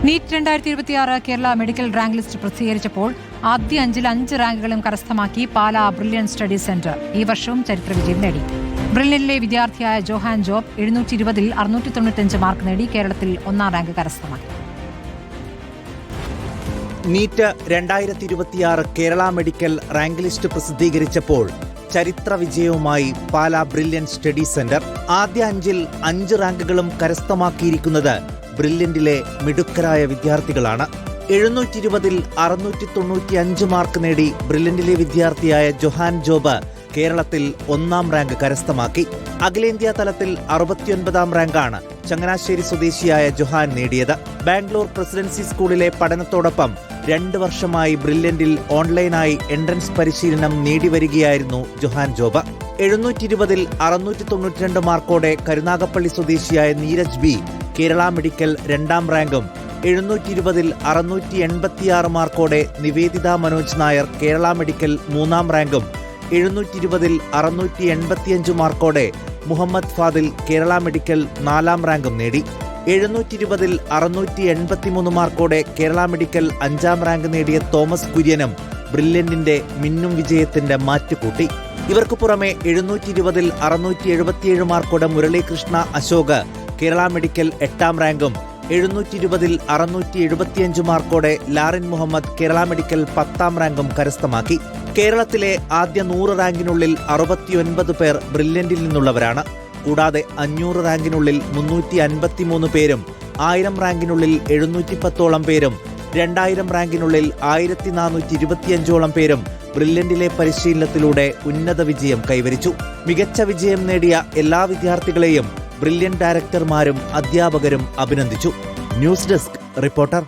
NEET 2026 Kerala medical rank list പ്രസിദ്ധീകരിച്ചപ്പോൾ ആദ്യ 5 റാങ്കുകളും കരസ്ഥമാക്കി പാലാ ബ്രില്യൻ സ്റ്റഡി സെന്റർ ഈ വർഷവും ചരിത്ര വിജയം നേടി. ബ്രില്യനിലെ വിദ്യാർത്ഥിയായ ജോഹാൻ ജോബ് 720-ൽ 695 മാർക്ക് നേടി കേരളത്തിൽ 1-ാം റാങ്ക് കരസ്ഥമാക്കി. NEET 2026 Kerala medical rank list പ്രസിദ്ധീകരിച്ചപ്പോൾ ചരിത്ര വിജയവുമായി പാലാ ബ്രില്യൻ സ്റ്റഡി സെന്റർ. ആദ്യ 5-ൽ 5 റാങ്കുകളും കരസ്ഥമാക്കിയിരിക്കുന്നത് ബ്രില്യന്റിലെ മിടുക്കരായ വിദ്യാർത്ഥികളാണ്. 720-ൽ 695 മാർക്ക് നേടി ബ്രില്യന്റിലെ വിദ്യാർത്ഥിയായ ജോഹാൻ ജോബ് കേരളത്തിൽ 1-ാം റാങ്ക് കരസ്ഥമാക്കി. അഖിലേന്ത്യാ തലത്തിൽ 69-ാം റാങ്കാണ് ചങ്ങനാശ്ശേരി സ്വദേശിയായ ജോഹാൻ നേടിയത്. ബാംഗ്ലൂർ പ്രസിഡൻസി സ്കൂളിലെ പഠനത്തോടൊപ്പം 2 വർഷമായി ബ്രില്യന്റിൽ ഓൺലൈനായി എൻട്രൻസ് പരിശീലനം നേടിവരികയായിരുന്നു ജോഹാൻ ജോബ്. 720-ൽ 692 മാർക്കോടെ കരുനാഗപ്പള്ളി സ്വദേശിയായ നീരജ് ബി കേരള മെഡിക്കൽ 2-ാം റാങ്കും 720-ൽ 686 മാർക്കോടെ നിവേദിത മനോജ് നായർ കേരള മെഡിക്കൽ 3-ാം റാങ്കും 720-ൽ 685 മാർക്കോടെ മുഹമ്മദ് ഫാദിൽ കേരള മെഡിക്കൽ 4-ാം റാങ്കും നേടി. 720-ൽ 683 മാർക്കോടെ കേരള മെഡിക്കൽ 5-ാം റാങ്ക് നേടിയ തോമസ് കുര്യനും ബ്രില്യന്റിന്റെ മിന്നും വിജയത്തിന്റെ മാറ്റുകൂട്ടി. ഇവർക്കു പുറമെ 720-ൽ 677 മാർക്കോടെ മുരളീകൃഷ്ണ അശോക് കേരള മെഡിക്കൽ 8-ാം റാങ്കും 720-ൽ 675 മാർക്കോടെ ലാറിൻ മുഹമ്മദ് കേരള മെഡിക്കൽ 10-ാം റാങ്കും കരസ്ഥമാക്കി. കേരളത്തിലെ ആദ്യ 100 റാങ്കിനുള്ളിൽ 69 പേർ ബ്രില്യന്റിൽ നിന്നുള്ളവരാണ്. കൂടാതെ 500 റാങ്കിനുള്ളിൽ 353 പേരും 1000 റാങ്കിനുള്ളിൽ 710ഓളം പേരും 2000 റാങ്കിനുള്ളിൽ 1425ഓളം പേരും ബ്രില്യന്റിലെ പരിശീലനത്തിലൂടെ ഉന്നത വിജയം കൈവരിച്ചു. മികച്ച വിജയം നേടിയ എല്ലാ വിദ്യാർത്ഥികളെയും ബ്രില്യന്റ് ഡയറക്ടർമാരും അധ്യാപകരും അഭിനന്ദിച്ചു. News desk reporter.